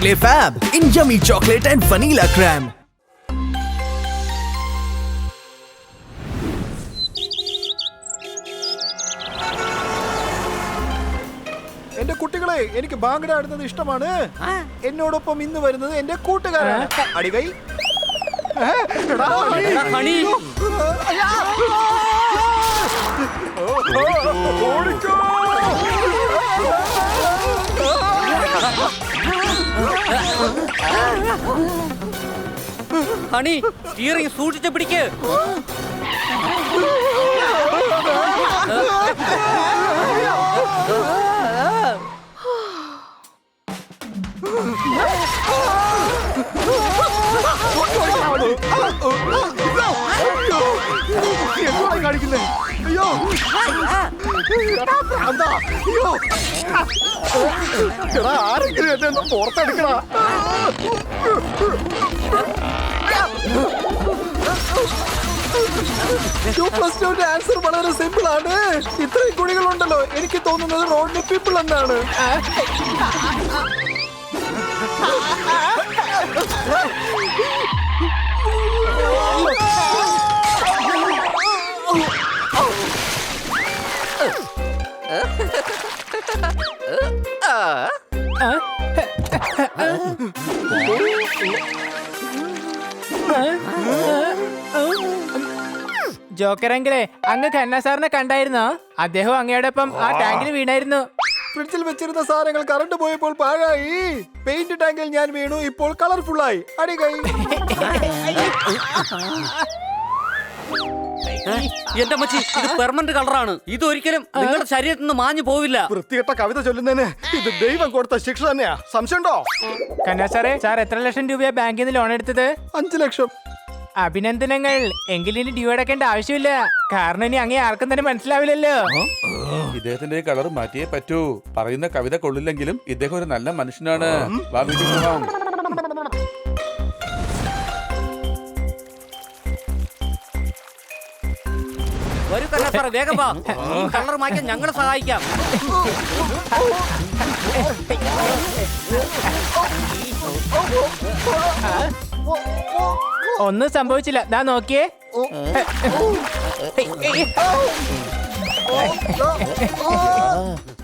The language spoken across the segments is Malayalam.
Parle Fab in yummy chocolate and vanilla crème. എന്റെ കുട്ടികളെ എനിക്ക് ബാങ്കട ആടുന്നത് ഇഷ്ടമാണ്. എന്നോടൊപ്പം ഇന്ന് വരുന്നത് എന്റെ കൂട്ടുകാരാണ്. അടികൈ ഹണി സ്റ്റിയറിംഗ് സൂക്ഷിച്ച് പിടിക്ക്. കാണിക്കുന്നേ അയ്യോ ആരെങ്കിലും എന്നെ ഒന്ന് പുറത്തെടുക്കണ. ആൻസർ വളരെ സിമ്പിൾ ആണ്. ഇത്രയും കുഴികളുണ്ടല്ലോ, എനിക്ക് തോന്നുന്നത് റോഡിന് പീപ്പിൾ എന്നാണ്. ജോക്കറെങ്കിലേ അങ്ങ് ഖന്ന സാറിനെ കണ്ടായിരുന്നോ? അദ്ദേഹം അങ്ങയോടൊപ്പം ആ ടാങ്കിൽ വീണായിരുന്നു. ഫ്രിഡ്ജിൽ വെച്ചിരുന്ന സാധനങ്ങൾ കറണ്ട് പോയപ്പോൾ പാഴായി. പെയിന്റ് ടാങ്കിൽ ഞാൻ വീണു, ഇപ്പോൾ കളർഫുൾ ആയി. അടികൈ എന്റെ മച്ചി, ഇത് പെർമനന്റ് കളറാണ്. ഇത് ഒരിക്കലും നിങ്ങളുടെ ശരീരത്തിൽ നിന്ന് മാഞ്ഞു പോവില്ല. വൃത്തികെട്ട കവിത ചൊല്ലുന്നതിന് ഇത് ദൈവം കൊടുത്ത ശിക്ഷ തന്നെയാ. സംശയമുണ്ടോ? ഖന്ന സാറേ, സാർ എത്ര ലക്ഷം രൂപയാ ബാങ്കിൽ നിന്ന് ലോൺ എടുത്തത്? 5 ലക്ഷം. അഭിനന്ദനങ്ങൾ. എങ്കിലും ഇനി ഡ്യൂ അടക്കേണ്ട ആവശ്യമില്ല, കാരണം ഇനി അങ്ങേ ആർക്കും തന്നെ മനസ്സിലാവില്ലല്ലോ. ഇദ്ദേഹത്തിന്റെ കളർ മാറ്റിയേ പറ്റൂ. പറയുന്ന കവിത കൊള്ളില്ലെങ്കിലും ഇദ്ദേഹം ഒരു നല്ല മനുഷ്യനാണ്. വാ, വീട്ടിൽ പോവാം. വരൂ കന്ന സാറേ, വേഗം വാ. ഈ കളർ മാറ്റാൻ ഞങ്ങളെ സഹായിക്കാം. ഒന്നും സംഭവിച്ചില്ല, ദാ നോക്കിയേ.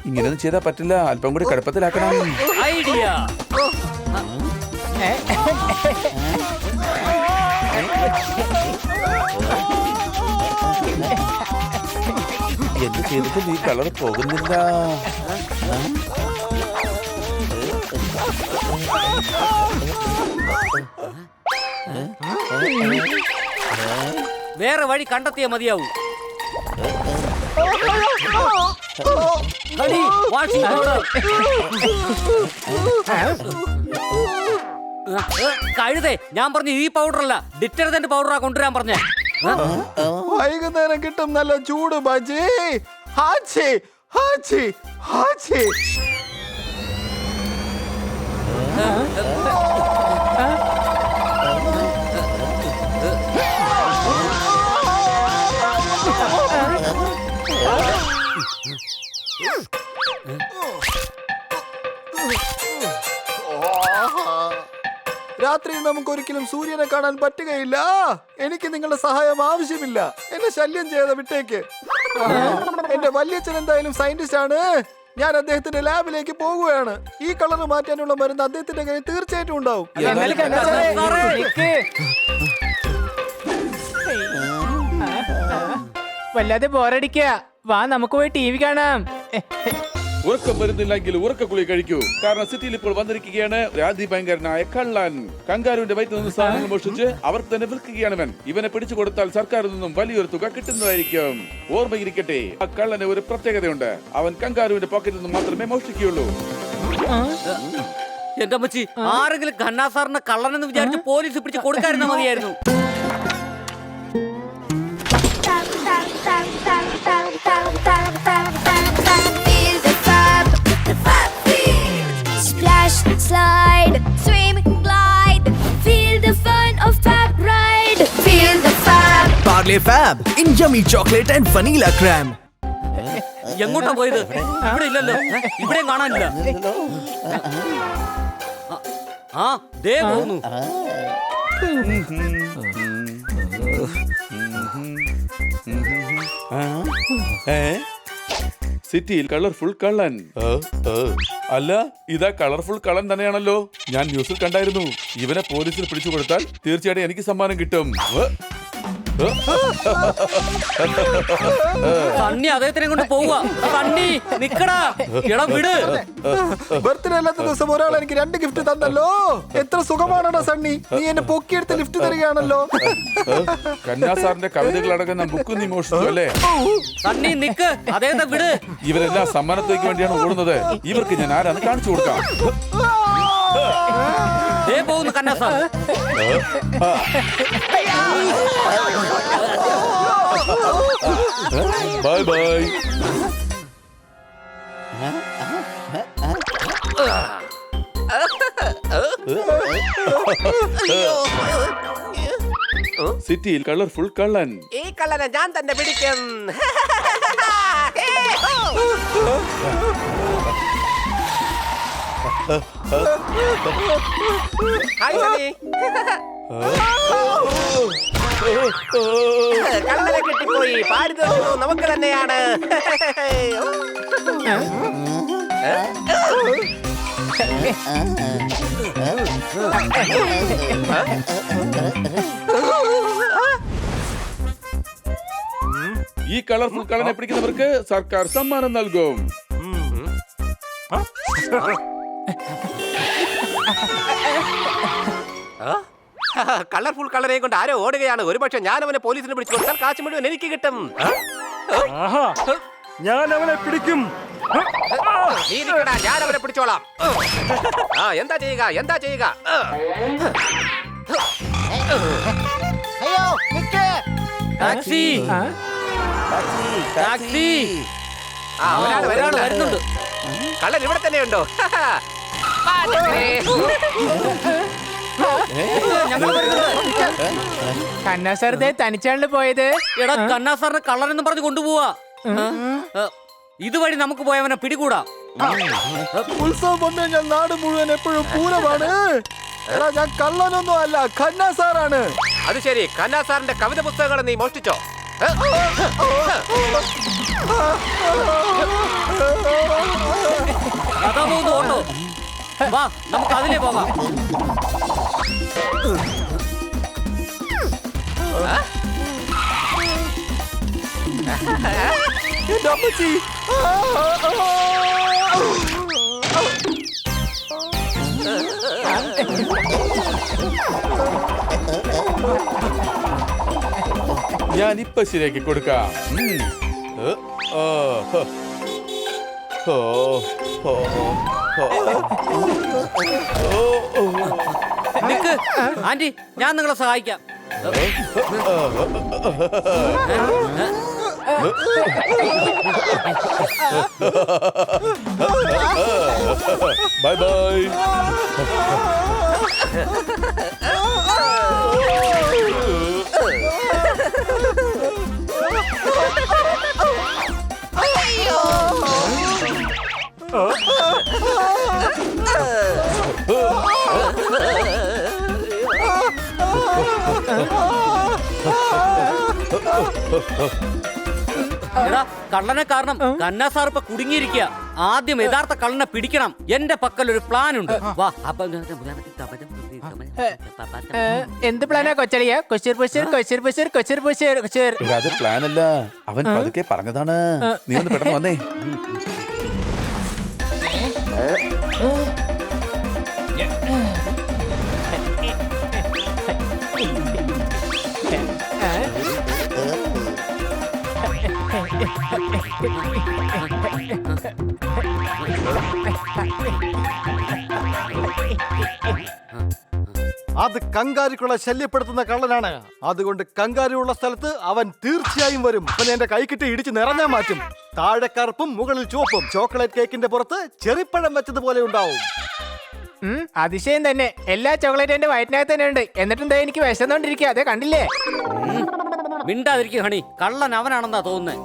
ഇങ്ങനെയൊന്നും ചെയ്താൽ പറ്റില്ല. അല്പം കൂടി കടുപ്പത്തിലാക്കണം. ഐഡിയ. എന്ത് ചെയ്തിട്ടും ഈ കളർ പോകുന്നില്ല. വേറെ വഴി കണ്ടെത്തിയാൽ മതിയാവും. Honey, washing powder. കഴുതേ, ഞാൻ പറഞ്ഞു ഈ പൗഡർ അല്ല, ഡിറ്റർജന്റ് പൗഡറാ കൊണ്ടുവരാൻ പറഞ്ഞേ. വൈകുന്നേരം കിട്ടും നല്ല ചൂട് ബജി. ഹാച്ചി ഹാച്ചി ഹാച്ചി. രാത്രിയിൽ നമുക്ക് ഒരിക്കലും സൂര്യനെ കാണാൻ പറ്റുകയില്ല. എനിക്ക് നിങ്ങളുടെ സഹായം ആവശ്യമില്ല. എന്നെ ശല്യം ചെയ്യാതെ വിട്ടേക്ക്. എന്റെ വല്യച്ഛൻ എന്തായാലും സയന്റിസ്റ്റ് ആണ്. ഞാൻ അദ്ദേഹത്തിന്റെ ലാബിലേക്ക് പോകുകയാണ്. ഈ കളർ മാറ്റാനുള്ള മരുന്ന് അദ്ദേഹത്തിന്റെ കയ്യിൽ തീർച്ചയായിട്ടും ഉണ്ടാവും. എന്നാലും ഖന്ന സാറേ, നിക്ക്. വല്ലാതെ ബോറടിക്കുക. വാ, നമുക്ക് പോയി TV കാണാം. ഉറക്കം വരുന്നില്ലെങ്കിൽ ഉറക്കക്കുളി കഴിക്കൂ. കാരണം സിറ്റിയിൽ ഇപ്പോൾ വന്നിരിക്കുകയാണ് അതിഭയങ്കരനായ കള്ളൻ. കങ്കാരുവിന്റെ വയറ്റിൽ നിന്ന് സാധനങ്ങൾ മോഷ്ടിച്ച് അവർക്ക് തന്നെ വിൽക്കുകയാണവൻ. ഇവനെ പിടിച്ചു കൊടുത്താൽ സർക്കാരിൽ നിന്നും വലിയൊരു തുക കിട്ടുന്നതായിരിക്കും. ഓർമ്മയിരിക്കട്ടെ, ആ കള്ളന് ഒരു പ്രത്യേകതയുണ്ട്. അവൻ കങ്കാരുവിന്റെ പോക്കറ്റിൽ നിന്ന് മാത്രമേ മോഷ്ടിക്കുകയുള്ളൂ. എന്റെ അമ്മച്ചി, ആരെങ്കിലും ഖന്ന സാറിനെ കള്ളനെന്ന് വിചാരിച്ച് പോലീസ് പിടിച്ച് കൊടുക്കാതിരുന്ന മതിയായിരുന്നു. Slide, swim, glide, feel the fun of Fab ride, feel the Fab. Parle Fab in yummy chocolate and vanilla crème. എങ്ങോട്ടാ പോയത്? ഇവിടെ ഇല്ലല്ലോ, ഇവിടെയും കാണാനില്ല. ആ ദേ പോകുന്നു. സിറ്റിയിൽ കളർഫുൾ കള്ളൻ. അല്ല, ഇതാ കളർഫുൾ കള്ളൻ തന്നെയാണല്ലോ. ഞാൻ ന്യൂസിൽ കണ്ടായിരുന്നു. ഇവനെ പോലീസിൽ പിടിച്ചു കൊടുത്താൽ തീർച്ചയായിട്ടും എനിക്ക് സമ്മാനം കിട്ടും. സണ്ണി അദ്ദേഹത്തിനെ കൊണ്ട് പോവുക. സണ്ണി നിക്കടാ, എടാ വിട്. ബർത്ത്ഡേ അല്ലാത്ത ദിവസം ഒരാൾ എനിക്ക് 2 ഗിഫ്റ്റ് തന്നല്ലോ. എത്ര സുഖമാണോ സണ്ണി, നീ എന്നെ പൊക്കിയെടുത്ത് ലിഫ്റ്റ് തരികയാണല്ലോ. കന്യാസാറിന്റെ കവിതകളടങ്ങുന്ന ബുക്ക് നീ മോഷിച്ചു അല്ലേ? സണ്ണി നിക്ക്, അദ്ദേഹത്തെ വിട്. ഇവരെല്ലാം സമ്മാനത്തേക്ക് വേണ്ടിയാണ് ഓടുന്നത്. ഇവർക്ക് ഞാൻ ആരാന്ന് കാണിച്ചു കൊടുക്കാം. ദേ പോകുന്നു കന്നാസാർ. Bye bye. സിറ്റിയിൽ കളർഫുൾ കള്ളൻ. ഈ കള്ളനെ ഞാൻ തന്നെ പിടിക്കും. Hi Sunny. കള്ളനെ കിട്ടിപ്പോയി. പാടി തീർന്നു, നമുക്ക് തന്നെയാണ്. ഈ കളർഫുൾ കള്ളനെ പിടിക്കുന്നവർക്ക് സർക്കാർ സമ്മാനം നൽകും. കളർഫുൾ കളറെ കൊണ്ട് ആരോ ഓടുകയാണ്. ഒരുപക്ഷെ ഞാൻ അവനെ പോലീസിന് പിടിച്ചു കൊടുത്താൽ കാശ് മുഴുവൻ എനിക്ക് കിട്ടും. ഞാൻ അവനെ പിടിക്കും. നീ നിൽക്കടാ, ഞാൻ അവനെ പിടിച്ചോളാം. എന്താ ചെയ്യുക, എന്താ ചെയ്യുക? Taxi, taxi. ഒരാൾ ഒരാൾ വരുന്നുണ്ട്. കള്ളൻ ഇവിടെ തന്നെയുണ്ടോ? ഞങ്ങൾ വരുന്നുണ്ട്. കന്നാസാർ ദേ തനിച്ചാണ് പോയത്. എടാ കന്നാസാറിനെ കള്ളനെന്ന് പറഞ്ഞ് കൊണ്ടുപോവാ. ഇതുവഴി നമുക്ക് പോയവനെ പിടികൂടാ. ഉത്സവം വന്നു കഴിഞ്ഞാൽ നാട് മുഴുവൻ എപ്പോഴും പൂരമാണ്. എടാ, ഞാൻ കള്ളനൊന്നും അല്ല, ഖന്നാ സാറാണ്. അത് ശരി, ഖന്നാ സാറിന്റെ കവിത പുസ്തകങ്ങൾ നീ മോഷ്ടിച്ചോ? അതാ പോകുന്നു ഓട്ടോ. വാ, നമുക്ക് അതിലേ പോകാം. എന്റെ അമ്മച്ചി. ഞാൻ ഇപ്പൊ ശരിയാക്കി കൊടുക്കാം. നിക്ക് ആന്റി, ഞാൻ നിങ്ങളെ സഹായിക്കാം. Bye bye. എടാ, കള്ളനെ കാരണം കന്നാ സാർ ഇപ്പൊ കുടുങ്ങിയിരിക്കുക. ആദ്യം യഥാർത്ഥ കള്ളനെ പിടിക്കണം. എന്റെ പക്കൽ ഒരു പ്ലാൻ ഉണ്ട്. വാ. എന്ത് പ്ലാനാ കൊച്ചടിയ? കൊച്ചിർ പൊച്ചിർ കൊച്ചിർ പൊച്ചിർ കൊച്ചിർ പൊച്ചിർ കൊച്ചിർ. അത് പ്ലാൻ അല്ല, അവൻ പതുക്കെ പറഞ്ഞതാണ്. നീ ഒന്ന് പെട്ടെന്ന് വന്നേ. അത് കങ്കാരുക്കളെ ശല്യപ്പെടുത്തുന്ന കള്ളനാണ്. അതുകൊണ്ട് കങ്കാരു ഉള്ള സ്ഥലത്ത് അവൻ തീർച്ചയായും വരും. അവൻ എന്റെ കൈക്കിട്ട് ഇടിച്ച് നിറഞ്ഞാ മാറ്റും. താഴെ കറുപ്പും മുകളിൽ ചുവപ്പും. ചോക്ലേറ്റ് കേക്കിന്റെ പുറത്ത് ചെറിപ്പഴം വെച്ചതുപോലെ ഉണ്ടാവും. അതിശയം തന്നെ. എല്ലാ ചോക്ലേറ്റ് എന്റെ വയറ്റിനകത്ത് തന്നെ ഉണ്ട്. എന്നിട്ടും ദേ എനിക്ക് വിശന്നോണ്ടിരിക്കുക. അതെ കണ്ടില്ലേ? മിണ്ടാതിരിക്കുക ഹണി. കള്ളൻ അവനാണെന്നാ തോന്നുന്നേ.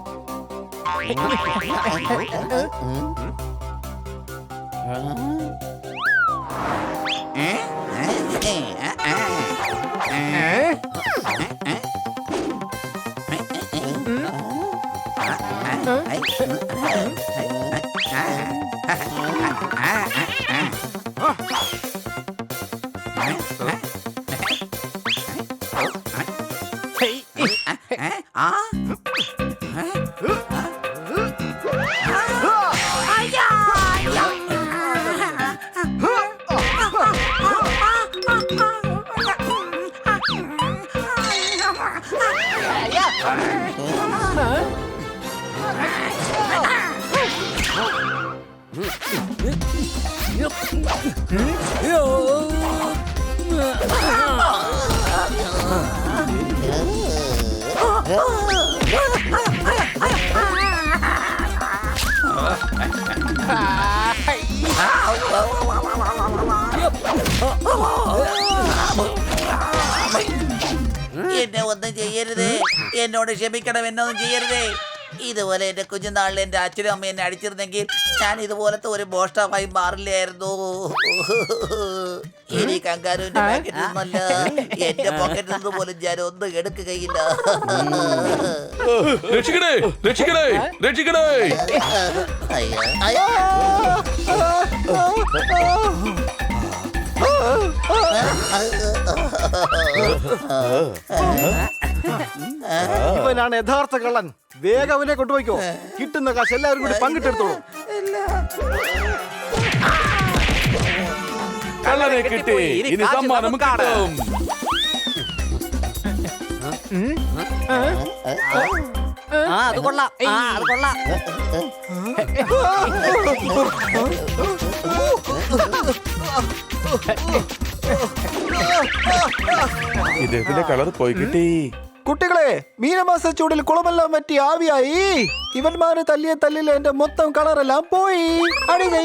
എന്നെ ഒന്നും ചെയ്യരുതേ, എന്നോട് ക്ഷമിക്കണം, എന്നൊന്നും ചെയ്യരുതേ. ഇതുപോലെ എന്റെ കുഞ്ഞുനാളിൽ എന്റെ അച്ഛനും അമ്മ എന്നെ അടിച്ചിരുന്നെങ്കിൽ ഞാൻ ഇതുപോലത്തെ ഒരു മോഷ്ടാവായി മാറില്ലായിരുന്നു. ഇനി കങ്കാരുവിന്റെ പാക്കറ്റിൽ നിന്നല്ല, എന്റെ പോക്കറ്റിൽ നിന്ന് പോലും ഞാൻ ഒന്നും എടുക്കുകയില്ല. രക്ഷിക്കണേ, രക്ഷിക്കണേ, രക്ഷിക്കണേ. അയ്യോ, അയ്യോ. ഇവനാണ് യഥാർത്ഥ കള്ളൻ. വേഗം അവനെ കൊണ്ടുപോയിക്കോ. കിട്ടുന്ന കാശ് എല്ലാവരും കൂടി പങ്കിട്ടെടുത്തോളൂ. കള്ളനെ കിട്ടി, ഇനി സമ്മാനം കിട്ടും. അത് കൊള്ളാം, അത് കൊള്ളാം. ഇദ്ദേഹത്തിന്റെ കളർ പോയി കിട്ടി. കുട്ടികളെ, മീനമാസ ചൂടിൽ കുളമെല്ലാം പറ്റി ആവിയായി. ഇവന്മാര് തല്ലിയ തല്ലിൽ എന്റെ മൊത്തം കളറെല്ലാം പോയി. അടികൈ.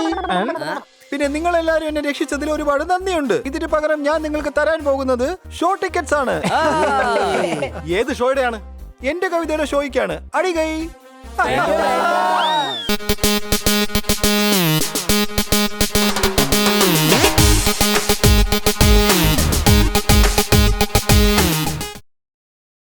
പിന്നെ നിങ്ങൾ എല്ലാരും എന്നെ രക്ഷിച്ചതിൽ ഒരുപാട് നന്ദിയുണ്ട്. ഇതിന് പകരം ഞാൻ നിങ്ങൾക്ക് തരാൻ പോകുന്നത് ഷോ ടിക്കറ്റ്സ് ആണ്. ഏത് ഷോയുടെയാണ്? എന്റെ കവിതയുടെ ഷോയ്ക്കാണ്. അടികൈ.